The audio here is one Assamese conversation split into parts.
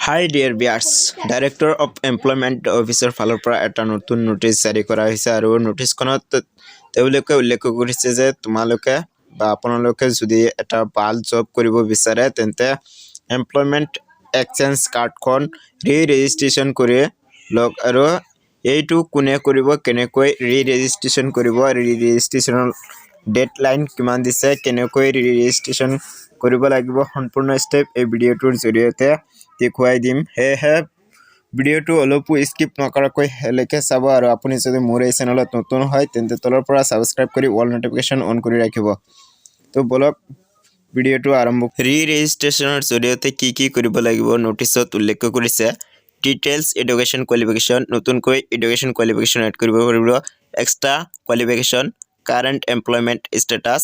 high dear viewers director of employment অফিচৰ ফালৰ পৰা এটা নতুন নোটিছ জাৰি কৰা হৈছে আৰু নোটিছখনত তেওঁলোকে উল্লেখ কৰিছে যে তোমালোকে বা আপোনালোকে যদি এটা ভাল জব কৰিব বিচাৰে তেন্তে এমপ্লয়মেণ্ট এক্সচেঞ্জ কাৰ্ডখন ৰেজিষ্ট্ৰেশ্যন কৰি লওক আৰু এইটো কোনে কৰিব কেনেকৈ ৰেজিষ্ট্ৰেশ্যন কৰিব ৰেজিষ্ট্ৰেশ্যনৰ ডেডলাইন কিমান দিছে কেনেকৈ ৰেজিষ্ট্ৰেশ্যন কৰিব লাগিব সম্পূৰ্ণ ষ্টেপ এই ভিডিঅ'টোৰ জৰিয়তে দেখুৱাই দিম সেয়েহে ভিডিঅ'টো অলপো স্কিপ নকৰাকৈ শেষলৈকে চাব আৰু আপুনি যদি মোৰ এই চেনেলত নতুন হয় তেন্তে তলৰ পৰা ছাবস্ক্ৰাইব কৰি অল নটিফিকেশ্যন অন কৰি ৰাখিব তো বলক ভিডিঅ'টো আৰম্ভ ৰেজিষ্ট্ৰেশ্যনৰ জৰিয়তে কি কৰিব লাগিব নোটিছত উল্লেখ কৰিছে ডিটেইলছ এডুকেশ্যন কোৱালিফিকেশ্যন নতুনকৈ এডুকেশ্যন কোৱালিফিকেশ্যন এড কৰিব পাৰিব extra qualification current employment status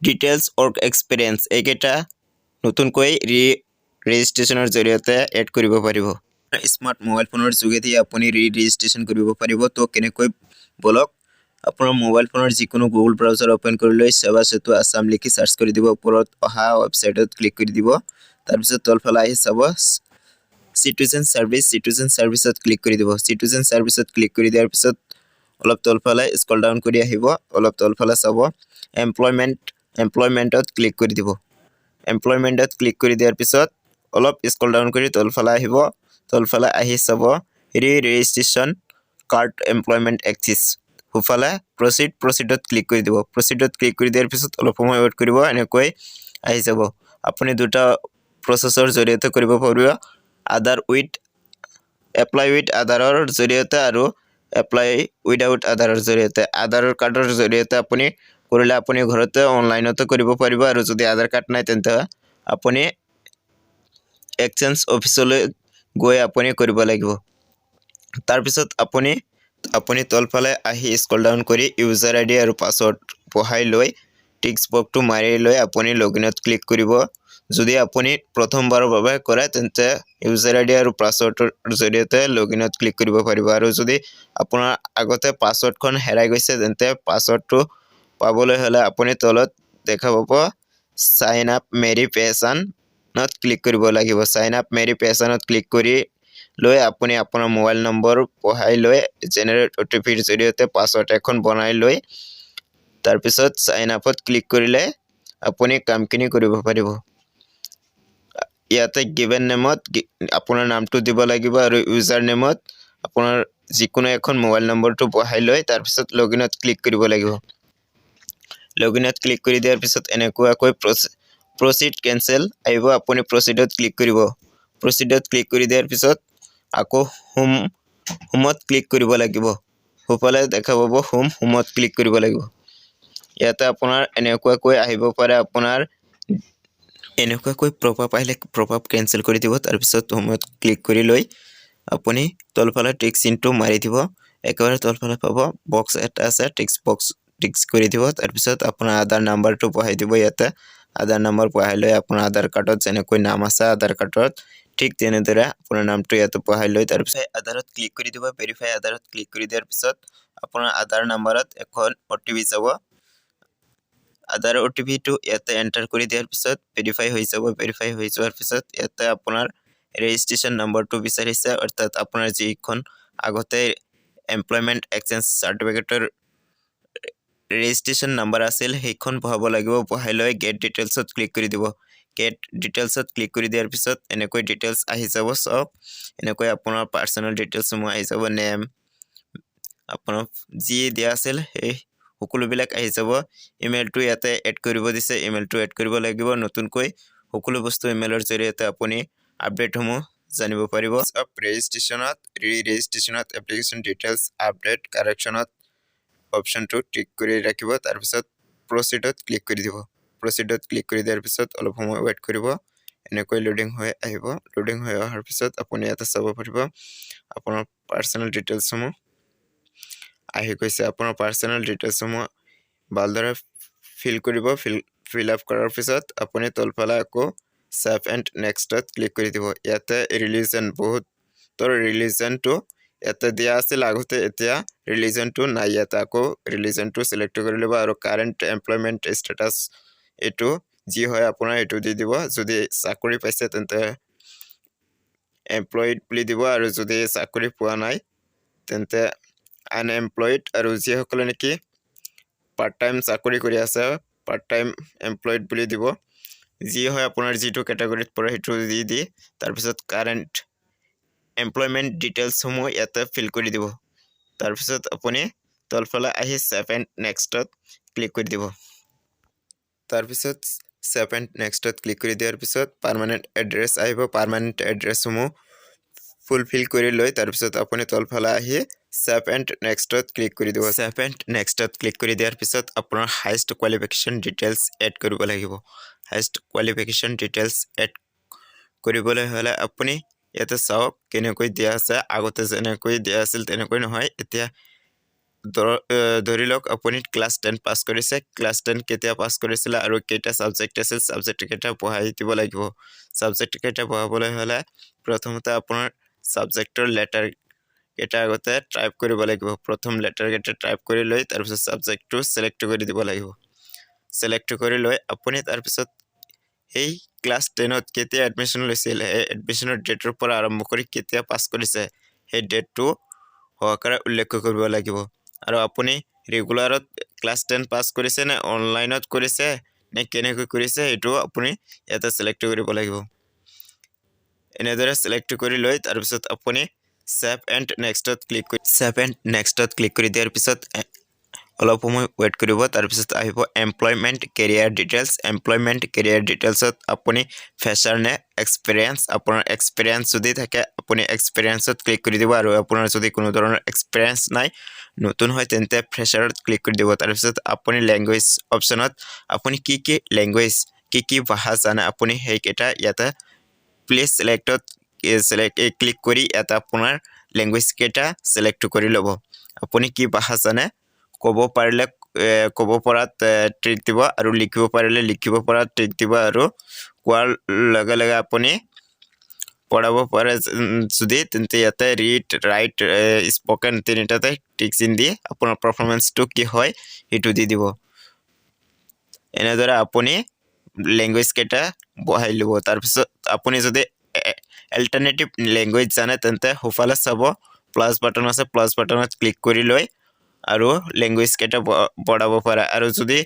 details work experience এইকেইটা নতুনকৈ ৰেজিষ্ট্ৰেশ্যনৰ জৰিয়তে এড কৰিব পাৰিব স্মাৰ্ট মোবাইল ফোনৰ যোগেদি আপুনি ৰেজিষ্ট্ৰেশ্যন কৰিব পাৰিব তো কেনেকৈ বলক আপোনাৰ মোবাইল ফোনৰ যিকোনো গুগল ব্ৰাউজাৰ ওপেন কৰি লৈ সেৱা সেতু আছাম লিখি সাৰ্চ কৰি দিব ওপৰত অহা ৱেবছাইটত ক্লিক কৰি দিব তাৰপিছত তলফালে আহি চাব সিটিজেন সাৰ্ভিসত ক্লিক কৰি দিব সিটিজেন সাৰ্ভিসত ক্লিক কৰি দিয়াৰ পিছত অলপ তলফালে স্ক্ৰল ডাউন কৰি আহিব অলপ তলফালে চাব এমপ্লয়মেণ্টত ক্লিক কৰি দিব এমপ্লয়মেণ্টত ক্লিক কৰি দিয়াৰ পিছত অলপ স্ক্ৰল ডাউন কৰি তলফালে আহিব তলফালে আহি চাব ৰেজিষ্ট্ৰেশ্যন কাৰ্ড এমপ্লয়মেণ্ট এক্সিছ হুফালে প্ৰচিডত ক্লিক কৰি দিব প্ৰচিডত ক্লিক কৰি দিয়াৰ পিছত অলপ সময় ৱেইট কৰিব এনেকৈ আহি যাব আপুনি দুটা প্ৰচেছৰ জৰিয়তে কৰিব পাৰিব আধাৰ উইথ এপ্লাই উইথ আধাৰৰ জৰিয়তে আৰু এপ্লাই উইদাউট আধাৰৰ জৰিয়তে আধাৰ কাৰ্ডৰ জৰিয়তে আপুনি কৰিলে আপুনি ঘৰতে অনলাইনতে কৰিব পাৰিব আৰু যদি আধাৰ কাৰ্ড নাই তেন্তে আপুনি এক্সচেঞ্জ অফিচলৈ গৈ আপুনি কৰিব লাগিব তাৰপিছত আপুনি তলফালে আহি স্ক্ৰল ডাউন কৰি ইউজাৰ আইডি আৰু পাছৱৰ্ড বহাই লৈ টিক্স বক্সটো মাৰি লৈ আপুনি লগইনত ক্লিক কৰিব যদি আপুনি প্ৰথমবাৰৰ বাবে কৰে তেন্তে ইউজাৰ আইডি আৰু পাছৱৰ্ডৰ জৰিয়তে লগইনত ক্লিক কৰিব পাৰিব আৰু যদি আপোনাৰ আগতে পাছৱৰ্ডখন হেৰাই গৈছে তেন্তে পাছৱৰ্ডটো পাবলৈ হলে আপুনি তলত দেখা পাব সাইন আপ ভেৰিফিকেশ্যনত ক্লিক কৰিব লাগিব সাইন আপ ভেৰিফিকেশ্যনত ক্লিক কৰি লৈ আপুনি আপোনাৰ মোবাইল নম্বৰ বহাই লৈ জেনেৰেট অটিপিৰ জৰিয়তে পাছৱৰ্ড এখন বনাই লৈ তাৰপিছত সাইন আপত ক্লিক কৰিলে আপুনি কামখিনি কৰিব পাৰিব ইয়াতে গিভেন নেমত আপোনাৰ নামটো দিব লাগিব আৰু ইউজাৰ নেমত আপোনাৰ যিকোনো এখন মোবাইল নম্বৰটো বহাই লৈ তাৰপিছত লগইনত ক্লিক কৰিব লাগিব লগইনত ক্লিক কৰি দিয়াৰ পিছত এনেকুৱাকৈ প্ৰচিড কেনসেল আহিব আপুনি প্ৰচিডত ক্লিক কৰিব প্ৰচিডত ক্লিক কৰি দিয়াৰ পিছত আকৌ হোমত ক্লিক কৰিব লাগিব হুফালে দেখা পাব হোমত ক্লিক কৰিব লাগিব ইয়াতে আপোনাৰ এনেকুৱাকৈ আহিব পাৰে আপোনাৰ এনেকুৱাকৈ প্ৰপআপ আহিলে প্ৰপআপ কেনসেল কৰি দিব তাৰপিছত হোমত ক্লিক কৰি লৈ আপুনি তলফালে টিক চিনটো মাৰি দিব একেবাৰে তলফালে পাব বক্স এটা আছে টিক্স কৰি দিব তাৰপিছত আপোনাৰ আধাৰ নাম্বাৰটো বহাই দিব ইয়াতে আধাৰ নম্বৰ বহাই লৈ আপোনাৰ আধাৰ কাৰ্ডত যেনেকৈ নাম আছে আধাৰ কাৰ্ডত ঠিক তেনেদৰে আপোনাৰ নামটো ইয়াতে বহাই লৈ তাৰপিছত আধাৰত ক্লিক কৰি দিব ভেৰিফাই আধাৰত ক্লিক কৰি দিয়াৰ পিছত আপোনাৰ আধাৰ নম্বৰত এখন অটিপি যাব আধাৰ অটিপিটো ইয়াতে এণ্টাৰ কৰি দিয়াৰ পিছত ভেৰিফাই হৈ যাব ভেৰিফাই হৈ যোৱাৰ পিছত ইয়াতে আপোনাৰ ৰেজিষ্ট্ৰেশ্যন নম্বৰটো বিচাৰিছে অৰ্থাৎ আপোনাৰ যিখন আগতে এমপ্লয়মেণ্ট এক্সচেঞ্জ সাৰ্টিফিকেটৰ ৰেজিষ্ট্ৰেশ্যন নম্বৰ আছিল সেইখন বহাব লাগিব বহাই লৈ গেট ডিটেইলছত ক্লিক কৰি দিব গেট ডিটেইলছত ক্লিক কৰি দিয়াৰ পিছত এনেকৈ ডিটেইলছ আহি যাব সব এনেকৈ আপোনাৰ পাৰ্সোনাল ডিটেইলছসমূহ আহি যাব নেম আপোনাৰ যি দিয়া আছিল সেই সকলোবিলাক আহি যাব ইমেইলটো ইয়াতে এড কৰিব দিছে ইমেইলটো এড কৰিব লাগিব নতুনকৈ সকলো বস্তু ইমেইলৰ জৰিয়তে আপুনি আপডেটসমূহ জানিব পাৰিব ৰেজিষ্ট্ৰেশ্যনত এপ্লিকেশ্যন ডিটেইলছ আপডেট কাৰেকশ্যনত অপশ্যনটো টিক কৰি ৰাখিব তাৰপিছত প্ৰচিডত ক্লিক কৰি দিব প্ৰচিডত ক্লিক কৰি দিয়াৰ পিছত অলপ সময় ৱেইট কৰিব এনেকৈ লোডিং হৈ আহিব লোডিং হৈ অহাৰ পিছত আপুনি ইয়াতে চাব পাৰিব আপোনাৰ পাৰ্সোনাল ডিটেইলছসমূহ আহি গৈছে আপোনাৰ পাৰ্সোনাল ডিটেইলছসমূহ ভালদৰে ফিল কৰিব ফিল আপ কৰাৰ পিছত আপুনি তলফালে আকৌ সেভ এণ্ড নেক্সটত ক্লিক কৰি দিব ইয়াতে ৰিলিজন বহুতৰ ৰিলিজনটো ইয়াতে দিয়া আছিল আগতে এতিয়া ৰিলিজনটো নাই ইয়াতে আকৌ ৰিলিজনটো সিলেক্ট কৰি ল'ব আৰু কাৰেণ্ট এমপ্লয়মেণ্ট ষ্টেটাছ এইটো যি হয় আপোনাৰ এইটো দি দিব যদি চাকৰি পাইছে তেন্তে এমপ্লয়েড বুলি দিব আৰু যদি চাকৰি পোৱা নাই তেন্তে আনএমপ্লয়েড আৰু যিসকলে নেকি পাৰ্ট টাইম চাকৰি কৰি আছে পাৰ্ট টাইম এমপ্লয়েড বুলি দিব যি হয় আপোনাৰ যিটো কেটেগৰীত পৰে সেইটো দি তাৰপিছত কাৰেণ্ট এমপ্লয়মেণ্ট ডিটেইলছসমূহ ইয়াতে ফিল কৰি দিব তাৰপিছত আপুনি তলফালে আহি সেভ এণ্ড নেক্সটত ক্লিক কৰি দিব তাৰপিছত সেভ এণ্ড নেক্সটত ক্লিক কৰি দিয়াৰ পিছত পাৰ্মানেণ্ট এড্ৰেছ আহিব পাৰ্মানেণ্ট এড্ৰেছসমূহ ফুলফিল কৰি লৈ তাৰপিছত আপুনি তলফালে আহি সেভ এণ্ড নেক্সটত ক্লিক কৰি দিব সেভ এণ্ড নেক্সটত ক্লিক কৰি দিয়াৰ পিছত আপোনাৰ হাইষ্ট কোৱালিফিকেশ্যন ডিটেইলছ এড কৰিব লাগিব হাইষ্ট কোৱালিফিকেশ্যন ডিটেইলছ এড কৰিবলৈ হ'লে আপুনি ইয়াতে চাওক কেনেকৈ দিয়া আছে আগতে যেনেকৈ দিয়া আছিল তেনেকৈ নহয় এতিয়া ধৰি লওক আপুনি ক্লাছ 10 পাছ কৰিছে ক্লাছ 10 কেতিয়া পাছ কৰিছিলে আৰু কেইটা সাবজেক্ট আছিল সাবজেক্ট কেইটা পঢ়াই দিব লাগিব সাবজেক্ট কেইটা পঢ়াবলৈ হ'লে প্ৰথমতে আপোনাৰ সাবজেক্টৰ লেটাৰ কেইটা আগতে টাইপ কৰিব লাগিব প্ৰথম লেটাৰ কেইটা টাইপ কৰি লৈ তাৰপিছত সাবজেক্টটো সিলেক্ট কৰি দিব লাগিব সিলেক্ট কৰি লৈ আপুনি তাৰপিছত এই ক্লাছ 10ত কেতিয়া এডমিশন লৈছিল এডমিশনৰ ডেটৰ পৰা আৰম্ভ কৰি কেতিয়া পাছ কৰিছে সেই ডেটটো সহকাৰে উল্লেখ কৰিব লাগিব আৰু আপুনি ৰেগুলাৰত ক্লাছ 10 পাছ কৰিছে নে অনলাইনত কৰিছে নে কেনেকৈ কৰিছে এটো আপুনি ইয়াতে সিলেক্ট কৰিব লাগিব এনেদৰে সিলেক্ট কৰি লৈ তাৰপিছত আপুনি সেভ এণ্ড নেক্সটত ক্লিক কৰি সেভ এণ্ড নেক্সটত ক্লিক কৰি দিয়াৰ পিছত অলপ সময় ওয়েট কৰিব তাৰপিছত আহিব এমপ্লয়মেণ্ট কেৰিয়াৰ ডিটেইলছত আপুনি ফ্ৰেছাৰ নে এক্সপেৰিয়েন্স আপোনাৰ এক্সপেৰিয়েন্স যদি থাকে আপুনি এক্সপেৰিয়েন্সত ক্লিক কৰি দিব আৰু আপোনাৰ যদি কোনো ধৰণৰ এক্সপেৰিয়েন্স নাই নতুন হয় তেন্তে ফ্ৰেছাৰত ক্লিক কৰি দিব তাৰপিছত আপুনি ল্যাঙ্গুৱেজ অপচনত আপুনি কি ল্যাঙ্গুৱেজ কি ভাষা জানে আপুনি সেইকেইটা ইয়াতে প্লিজ সিলেক্টত ক্লিক কৰি ইয়াতে আপোনাৰ ল্যাঙ্গুৱেজ কেইটা সিলেক্ট কৰি ল'ব আপুনি কি ভাষা জানে ক'ব পাৰিলে ক'ব পৰাত ট্ৰিক দিব আৰু লিখিব পাৰিলে লিখিব পৰাত ট্ৰিক দিব আৰু কোৱাৰ লগে লগে আপুনি পঢ়াব পাৰে যদি তেন্তে ইয়াতে ৰিড ৰাইট স্পোকেন তিনিটাতে টিক চিন দি আপোনাৰ পাৰফৰমেন্সটো কি হয় হেতু দি দিব এনেদৰে আপুনি ল্যাঙ্গুৱেজ কেইটা বহাই ল'ব তাৰপিছত আপুনি যদি অল্টাৰনেটিভ ল্যাঙ্গুৱেজ জানে তেন্তে হোফালে চাব প্লাস বাটন আছে প্লাস বাটনত ক্লিক কৰি লৈ আৰু ল্যাঙ্গুৱেজ কেইটা বঢ়াব পাৰে আৰু যদি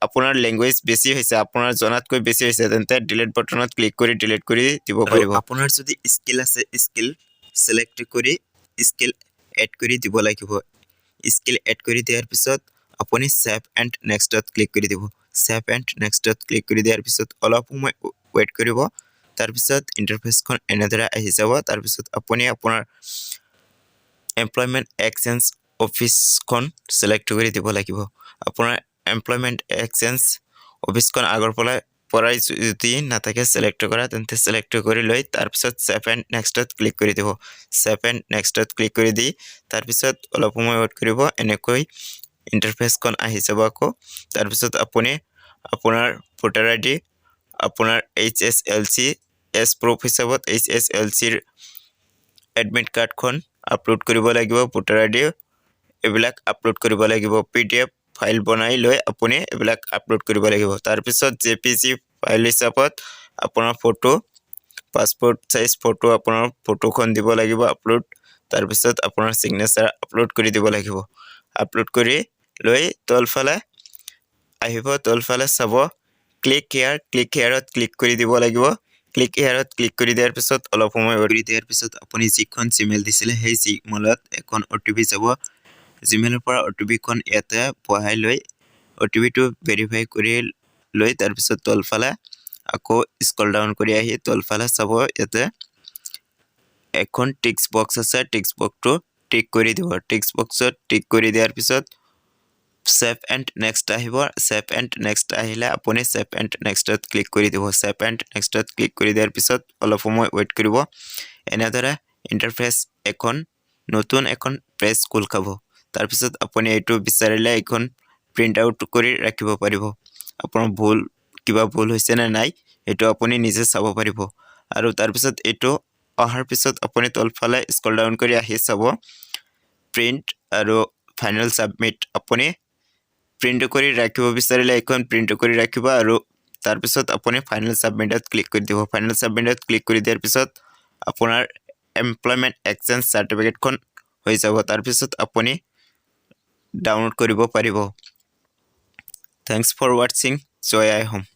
আপোনাৰ ল্যাঙ্গুৱেজ বেছি হৈছে আপোনাৰ জনাতকৈ বেছি হৈছে তেন্তে ডিলিট বাটনত ক্লিক কৰি ডিলিট কৰি দিব পাৰিব আপোনাৰ যদি স্কিল আছে স্কিল সিলেক্ট কৰি স্কিল এড কৰি দিব লাগিব স্কিল এড কৰি দিয়াৰ পিছত আপুনি সেভ এণ্ড নেক্সটত ক্লিক কৰি দিব সেভ এণ্ড নেক্সটত ক্লিক কৰি দিয়াৰ পিছত অলপ সময় ওয়েট কৰিব তাৰপিছত ইন্টাৰফেসখন এনেদৰে আহি যাব তাৰপিছত আপুনি আপোনাৰ এমপ্লয়মেণ্ট এক্সচেঞ্জ অফিসখন সিলেক্ট কৰি দিব লাগিব আপোনাৰ এমপ্লয়মেণ্ট এক্সচেঞ্জ অফিসখন আগৰ পৰাই যদি নাথাকে সিলেক্ট কৰা তেন্তে সিলেক্ট কৰি লৈ তাৰপিছত সেভ এণ্ড নেক্সটত ক্লিক কৰি দিব সেভ এণ্ড নেক্সটত ক্লিক কৰি দি তাৰপিছত অলপ সময় ওয়েট কৰিব এনেকৈ ইন্টাৰফেসখন আহি যাব আকৌ তাৰপিছত আপুনি আপোনাৰ ভোটাৰ আইডি আপোনাৰ HSLC এছ প্ৰুফ হিচাপত HSLC ৰ এডমিট কাৰ্ডখন আপলোড কৰিব লাগিব ভোটাৰ আইডি এবিলাক আপলোড কৰিব লাগিব PDF ফাইল বনাই লৈ আপুনি এবিলাক আপলোড কৰিব লাগিব তাৰপিছত JPG ফাইল হিচাপত আপোনাৰ ফটো পাসপোৰ্ট সাইজ ফটো আপোনাৰ ফটোখন দিব লাগিব আপলোড তাৰপিছত আপোনাৰ সিগনেচাৰ আপলোড কৰি দিব লাগিব আপলোড কৰি লৈ তলফালে আহিব তলফালে চাব ক্লিক হিয়াৰত ক্লিক কৰি দিব লাগিব ক্লিক হিয়াৰত ক্লিক কৰি দিয়াৰ পিছত অলপ সময় কৰি দিয়াৰ পিছত আপুনি যিখন জিমেইল দিছিলে সেই জিমেইলত এখন OTP যাব জিমেইলৰ পৰা OTP খন ইয়াতে পঢ়াই লৈ OTP টো ভেৰিফাই কৰি লৈ তাৰ পিছত তলফালে আকৌ স্ক্ৰল ডাউন কৰি আহি তলফালে চাব ইয়াতে এখন টিক্স বক্স আছে টিক্স বক্সটো টিক কৰি দিব টিক্স বক্সত টিক কৰি দিয়াৰ পিছত সেভ এণ্ড নেক্সট আহিব সেভ এণ্ড নেক্সট আহিলে আপুনি সেভ এণ্ড নেক্সটত ক্লিক কৰি দিব সেভ এণ্ড নেক্সটত ক্লিক কৰি দিয়াৰ পিছত অলপ সময় ওয়েট কৰিব এনেদৰে ইন্টাৰফেস এখন নতুন এখন পেজ খোল খাব তাৰ পিছত আপুনি এইটো বিচাৰিলে এখন প্ৰিন্ট আউট কৰি ৰাখিব পাৰিব আপোনাৰ কিবা ভুল হৈছে নে নাই এটো আপুনি নিজে চাব পাৰিব আৰু তাৰ পিছত এটো অহাৰ পিছত আপুনি তলফালে স্ক্ৰল ডাউন কৰি আহি চাব প্ৰিন্ট আৰু ফাইনেল সাবমিট আপুনি প্ৰিন্ট কৰি ৰাখিব বিচাৰিলে এখন প্ৰিন্ট কৰি ৰাখিব আৰু তাৰপিছত আপুনি ফাইনেল সাবমিটত ক্লিক কৰি দিব ফাইনেল সাবমিটত ক্লিক কৰি দিয়াৰ পিছত আপোনাৰ এমপ্লয়মেন্ট এক্সচেঞ্জ সাৰ্টিফিকেটখন হৈ যাব তাৰপিছত আপুনি ডাউনলোড কৰিব পাৰিব থ্যাঙ্কস ফৰ ওয়াচিং জয় আই হোম